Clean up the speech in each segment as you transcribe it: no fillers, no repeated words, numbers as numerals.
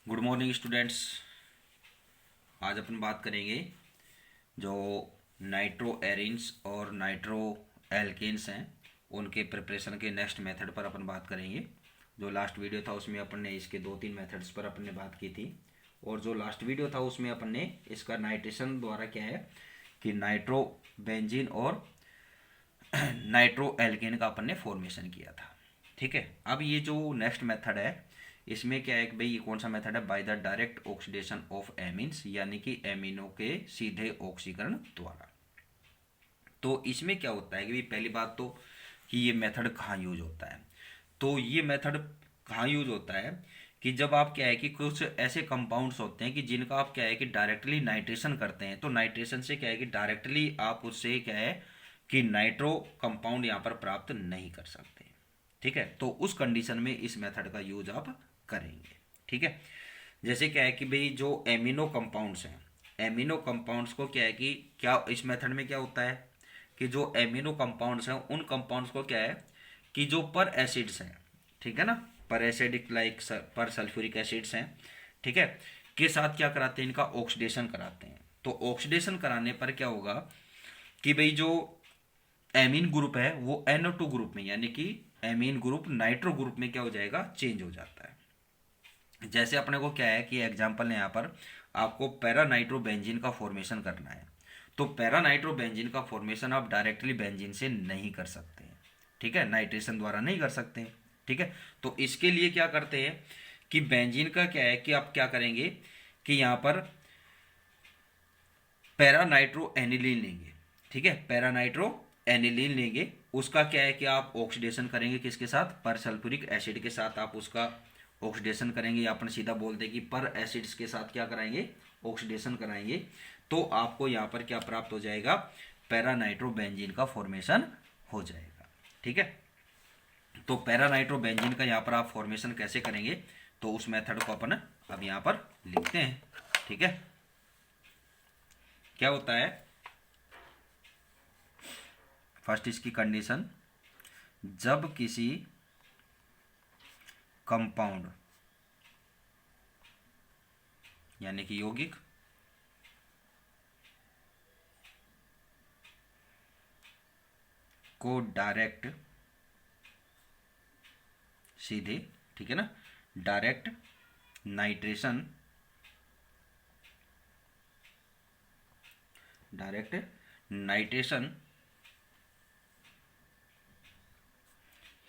Good morning students. आज अपन बात करेंगे जो नाइट्रो एरिन्स और नाइट्रो एल्केन्स हैं उनके प्रिपरेशन के नेक्स्ट मेथड पर अपन बात करेंगे। जो लास्ट वीडियो था उसमें अपन ने इसके 2-3 मेथड्स पर अपन ने बात की थी, और जो लास्ट वीडियो था उसमें अपन ने इसका नाइट्रेशन द्वारा क्या है कि नाइट्रो बेंजीन और नाइट्रो एल्केन का अपन ने फॉर्मेशन किया था। ठीक है, अब ये जो नेक्स्ट मेथड है इसमें क्या है कि भाई ये कौन सा मेथड है, by the direct oxidation of amines, यानी कि एमिनो के सीधे ऑक्सीकरण द्वारा। तो इसमें क्या होता है कि भाई पहली बात तो कि ये मेथड कहाँ यूज होता है। तो ये मेथड कहाँ यूज होता है कि जब आप क्या है कि कुछ ऐसे कंपाउंड्स होते हैं कि जिनका आप क्या है कि डायरेक्टली नाइट्रेशन करते हैं, तो नाइट्रेशन से क्या है कि डायरेक्टली आप उससे क्या है कि नाइट्रो कंपाउंड यहाँ पर प्राप्त नहीं कर सकते। ठीक है, तो उस कंडीशन में इस मेथड का यूज आप करेंगे। ठीक है, जैसे क्या है कि भाई जो एमिनो कंपाउंड्स हैं, एमिनो कंपाउंड्स को क्या है कि क्या इस मेथड में क्या होता है कि जो एमिनो कंपाउंड्स हैं उन कंपाउंड्स को क्या है कि जो पर एसिड्स हैं, ठीक है ना, पर एसिडिक लाइक पर सल्फ्यूरिक एसिड्स हैं, ठीक है, के साथ क्या कराते हैं, इनका ऑक्सीडेशन कराते हैं। तो ऑक्सीडेशन कराने पर क्या होगा कि भाई जो एमीन ग्रुप है वो NO2 ग्रुप में, यानी कि एमीन ग्रुप नाइट्रो ग्रुप में क्या हो जाएगा, चेंज हो जाता है। जैसे अपने को क्या है कि एग्जांपल है यहाँ पर आपको पैरा नाइट्रोबेंजीन का फॉर्मेशन करना है, तो पैरा नाइट्रोबेंजीन का फॉर्मेशन आप डायरेक्टली बेंजीन से नहीं कर सकते हैं। ठीक है, नाइट्रेशन द्वारा नहीं कर सकते हैं। ठीक है, तो इसके लिए क्या करते हैं कि बेंजीन का क्या है कि आप क्या करेंगे कि यहाँ पर पैरा नाइट्रो एनिलीन लेंगे। ठीक है, पैरा नाइट्रो एनिलीन लेंगे, उसका क्या है कि आप ऑक्सीडेशन करेंगे किसके साथ, पर सल्फ्यूरिक एसिड के साथ आप उसका ऑक्सीडेशन करेंगे, या अपन सीधा बोलते हैं कि पर एसिड्स के साथ क्या कराएंगे, ऑक्सीडेशन कराएंगे। तो आपको यहाँ पर क्या प्राप्त हो जाएगा, पैरा नाइट्रोबेंजीन का फॉर्मेशन हो जाएगा। ठीक है, तो पैरा नाइट्रोबेंजीन का यहाँ पर आप फॉर्मेशन कैसे करेंगे, तो उस मेथड को अपन अब यहाँ पर लिखते हैं। ठीक है, क्या होता है, फर्स्ट इसकी कंडीशन, जब किसी कंपाउंड यानी कि यौगिक को डायरेक्ट सीधे, ठीक है ना, डायरेक्ट नाइट्रेशन, डायरेक्ट नाइट्रेशन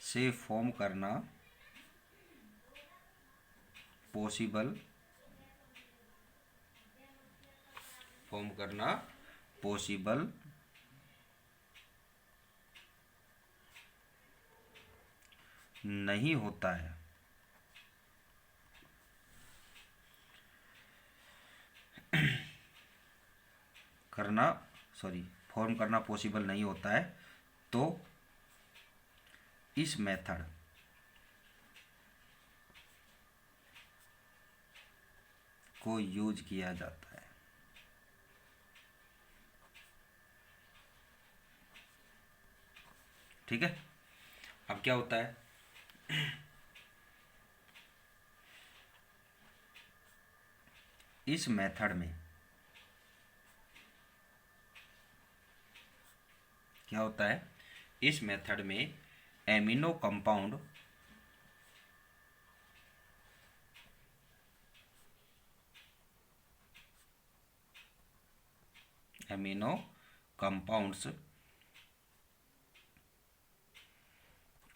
से फॉर्म करना पॉसिबल, फॉर्म करना पॉसिबल नहीं होता है। करना सॉरी फॉर्म करना पॉसिबल नहीं होता है, तो इस मेथड को यूज किया जाता है। ठीक है, अब क्या होता है, इस मेथड में क्या होता है, इस मेथड में एमिनो कंपाउंड एमिनो कंपाउंड्स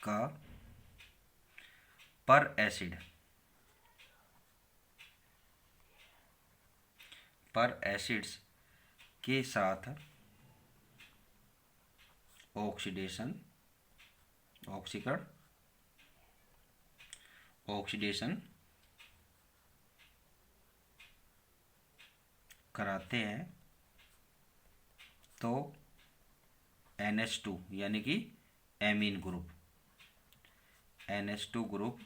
का पर एसिड, पर एसिड्स के साथ ऑक्सीडेशन, ऑक्सीकरण, ऑक्सीडेशन कराते हैं, तो NH2 यानी कि amine group, NH2 group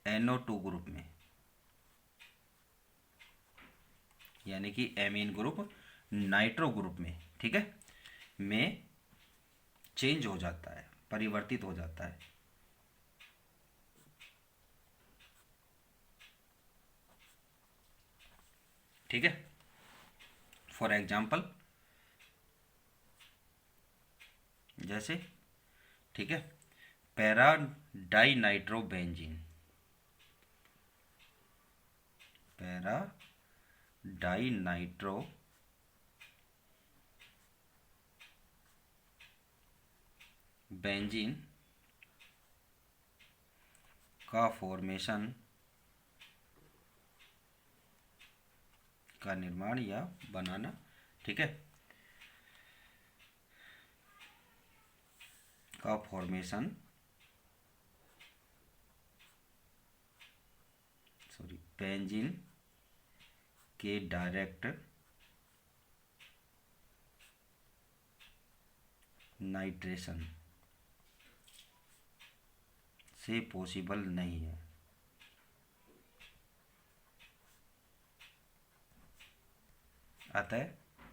NO2 group में, यानी कि एमीन ग्रुप नाइट्रो ग्रुप में, ठीक है, में चेंज हो जाता है, परिवर्तित हो जाता है। ठीक है। फॉर एग्जाम्पल जैसे, ठीक है, para di nitrobenzene, para di nitro benzene का फॉर्मेशन का निर्माण या बनाना, ठीक है, का फॉर्मेशन, सॉरी, बेंजीन के डायरेक्ट नाइट्रेशन से पॉसिबल नहीं है। अतः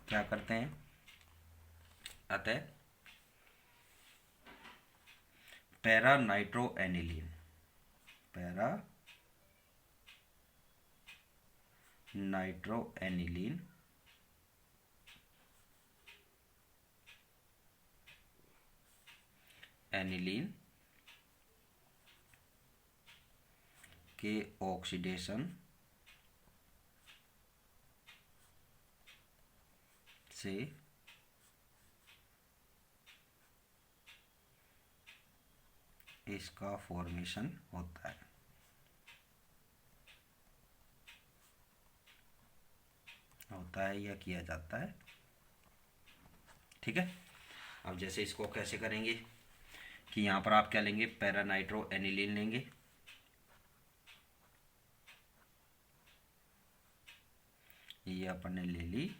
क्या करते हैं, अतः para nitro aniline, para nitro aniline aniline के ऑक्सीडेशन से इसका फॉर्मेशन होता है। या किया जाता है, ठीक है। अब जैसे इसको कैसे करेंगे कि यहाँ पर आप क्या लेंगे, पैरा नाइट्रो एनिलीन लेंगे, ये अपन ने ले ली,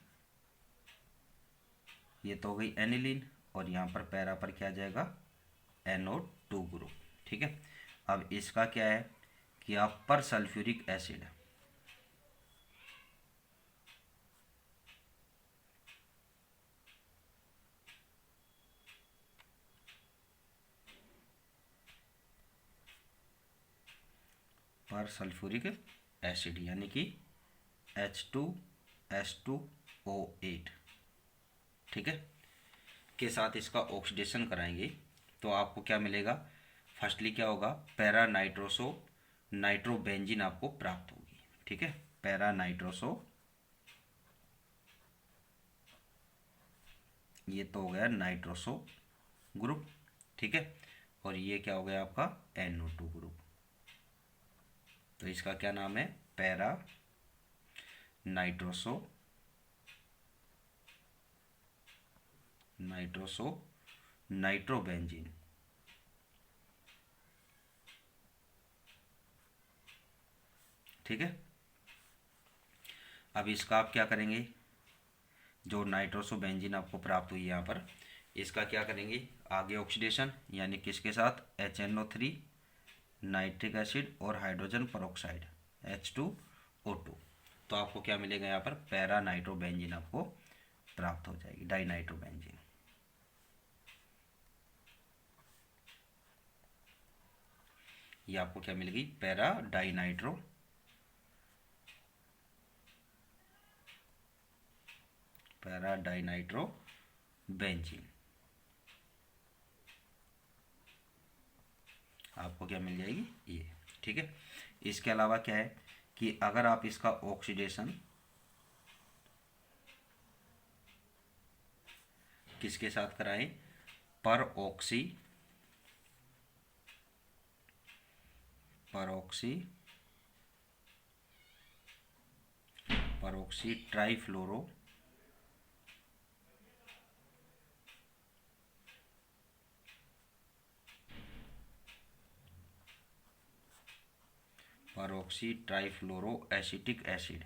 ये तो हो गई एनिलीन, और यहाँ पर पैरा पर क्या जाएगा, NO2 ग्रुप, ठीक है। अब इसका क्या है कि आप पर सल्फ्यूरिक एसिड, पर सल्फ्यूरिक एसिड यानी कि H2S2O8, ठीक है, के साथ इसका ऑक्सीडेशन कराएंगे तो आपको क्या मिलेगा, फर्स्टली क्या होगा, पैरा नाइट्रोबेंजीन आपको प्राप्त होगी, ठीक है, पैरा नाइट्रोसो, ये तो हो गया नाइट्रोसो ग्रुप, ठीक है, और ये क्या हो गया आपका NO2 ग्रुप। तो इसका क्या नाम है, पैरा नाइट्रोबेंजीन, ठीक है। अब इसका आप क्या करेंगे, जो नाइट्रोसोबेंजीन आपको प्राप्त हुई यहाँ पर, इसका क्या करेंगे आगे ऑक्सीडेशन, यानी किसके साथ, HNO3 नाइट्रिक एसिड और हाइड्रोजन पेरोक्साइड H2O2, तो आपको क्या मिलेगा यहाँ पर, पैरा नाइट्रोबेंजीन आपको प्राप्त हो जाएगी, डाई नाइट्रोबेंजीन। ये आपको क्या मिलेगी, पैरा डाई नाइट्रो बेंजीन, आपको क्या मिल जाएगी ये, ठीक है। इसके अलावा क्या है कि अगर आप इसका ऑक्सीडेशन किसके साथ कराएं, पर oxy trifluoro acetic acid,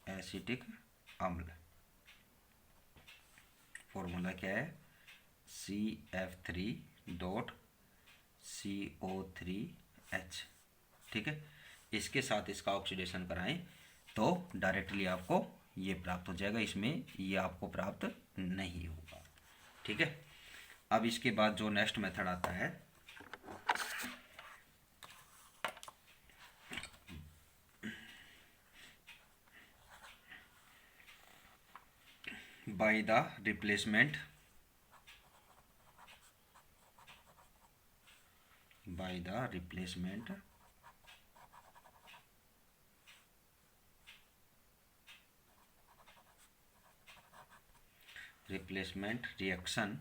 acetic अम्ल, फॉर्मूला क्या है, CF3.CO3H, ठीक है। इसके साथ इसका ऑक्सीडेशन कराएं तो डायरेक्टली आपको ये प्राप्त हो जाएगा, इसमें ये आपको प्राप्त नहीं होगा, ठीक है। अब इसके बाद जो नेक्स्ट मेथड आता है by the replacement reaction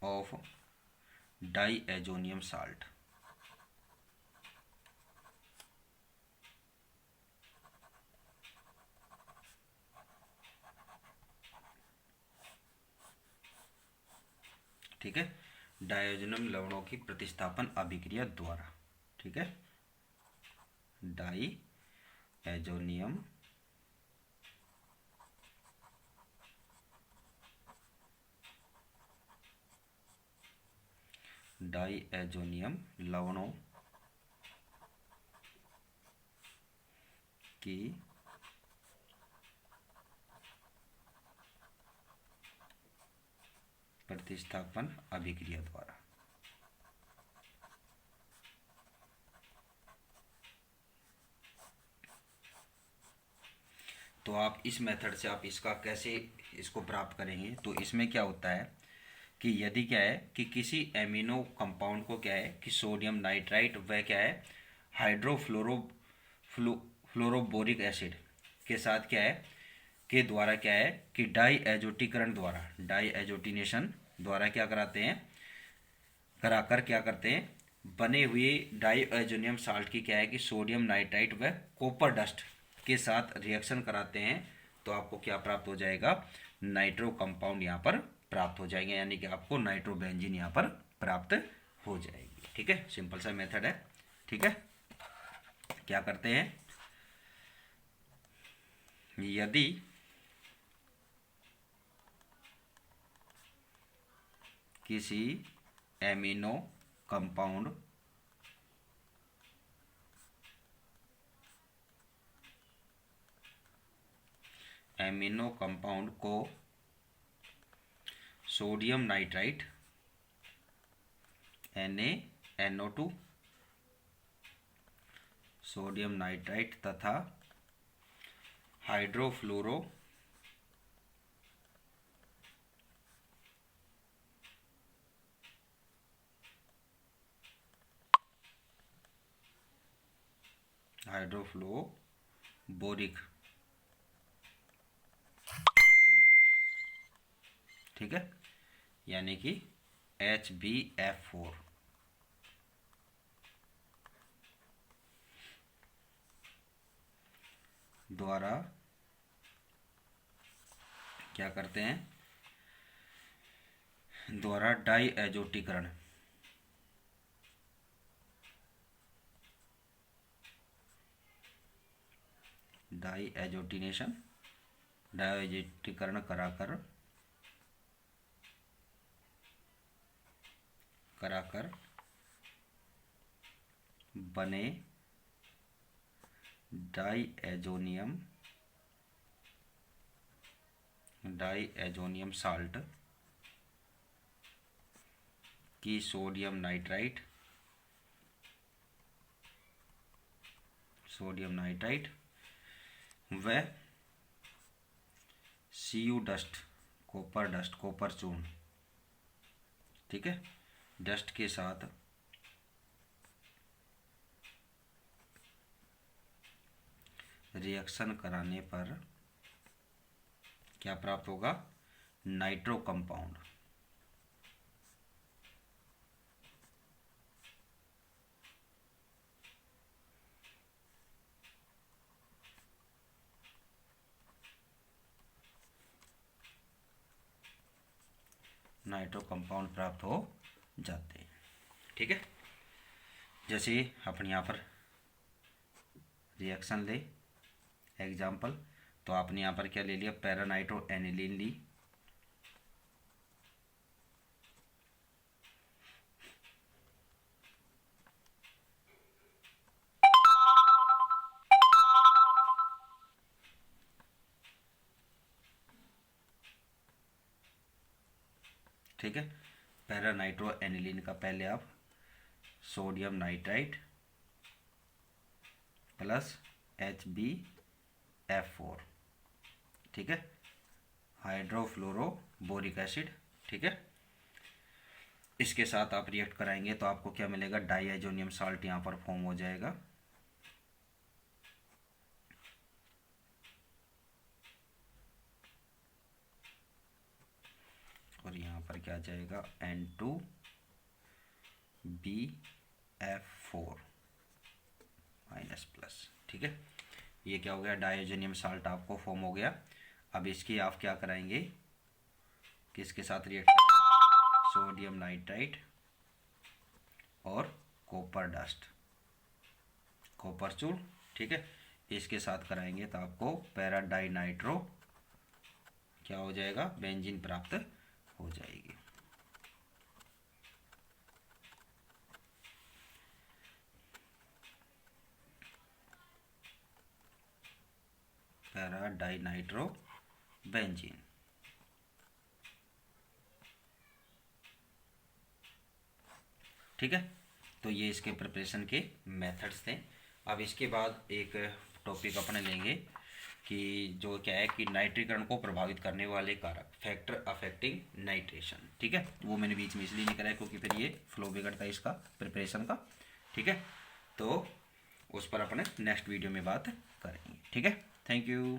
of diazonium salt. ठीक है, डायजोनियम लवणों की प्रतिस्थापन अभिक्रिया द्वारा। ठीक है, डायजोनियम लवणों की प्रतिस्थापन अभिक्रिया द्वारा। तो आप इस मेथड से आप इसका कैसे इसको प्राप्त करेंगे, तो इसमें क्या होता है कि यदि क्या है कि किसी एमिनो कंपाउंड को क्या है कि सोडियम नाइट्राइट वह क्या है फ्लोरोबोरिक एसिड के साथ क्या है के द्वारा क्या है कि डाईएजोटिनेशन द्वारा क्या कराते हैं, कराकर क्या करते हैं, बने हुए डाईएजोनियम साल्ट की क्या है कि सोडियम नाइट्राइट व कॉपर डस्ट के साथ रिएक्शन कराते हैं, तो आपको क्या प्राप्त हो जाएगा, नाइट्रो कंपाउंड यहाँ पर प्राप्त हो जाएंगे, यानी कि आपको नाइट्रोबेंजीन यहाँ पर प्राप्त हो जाएगी। ठीक है, सिंपल सा मेथड है। ठीक है, क्या करते हैं, यदि किसी एमिनो कंपाउंड को sodium nitrite NaNO2 sodium nitrite तथा हाइड्रोफ्लोरो बोरिक एसिड, ठीक है, यानी कि HbF4 द्वारा क्या करते हैं, द्वारा डाईएजोटीकरण डाईएजोटीकरण कराकर बने डाईएजोनियम साल्ट की सोडियम नाइट्राइट व Cu डस्ट कॉपर चूर्ण, ठीक है, डस्ट के साथ रिएक्शन कराने पर क्या प्राप्त होगा, नाइट्रो कंपाउंड। नाइट्रो कंपाउंड प्राप्त हो जाते हैं। ठीक है, जैसे अपन यहाँ पर रिएक्शन ले एग्जाम्पल, तो आपने यहाँ पर क्या ले लिया, पैरानाइट्रो एनिलीन ली, ठीक है, पैरानाइट्रो एनिलीन का पहले आप सोडियम नाइट्राइट प्लस HbF4, ठीक है, हाइड्रोफ्लोरोबोरिक एसिड, ठीक है। इसके साथ आप रिएक्ट कराएंगे तो आपको क्या मिलेगा, डाइएजोनियम साल्ट यहाँ पर फॉर्म हो जाएगा। और यहाँ पर क्या जाएगा, N2BF4 माइनस प्लस, ठीक है। ये क्या हो गया, डाइएजोनियम साल्ट आपको फॉर्म हो गया। अब इसकी आप क्या कराएंगे, किसके साथ रिएक्ट करेंगे, सोडियम नाइट्राइट और कॉपर डस्ट, कॉपर चूड़, ठीक है। इसके साथ कराएंगे तो आपको पैराडाई नाइट्रो क्या हो जाएगा, बेंजीन प्राप्त हो जाएगी। पैराडाई नाइट्रो बेंजीन, ठीक है। तो ये इसके प्रिपरेशन के मेथड्स थे। अब इसके बाद एक टॉपिक अपने लेंगे कि जो क्या है कि नाइट्रीकरण को प्रभावित करने वाले कारक, फैक्टर अफेक्टिंग नाइट्रेशन, ठीक है। वो मैंने बीच में इसलिए नहीं कराया क्योंकि फिर ये फ्लो बिगड़ता है इसका प्रिपरेशन का, ठीक है। तो उस पर अपने नेक्स्ट वीडियो में बात करेंगे, ठीक है। Thank you.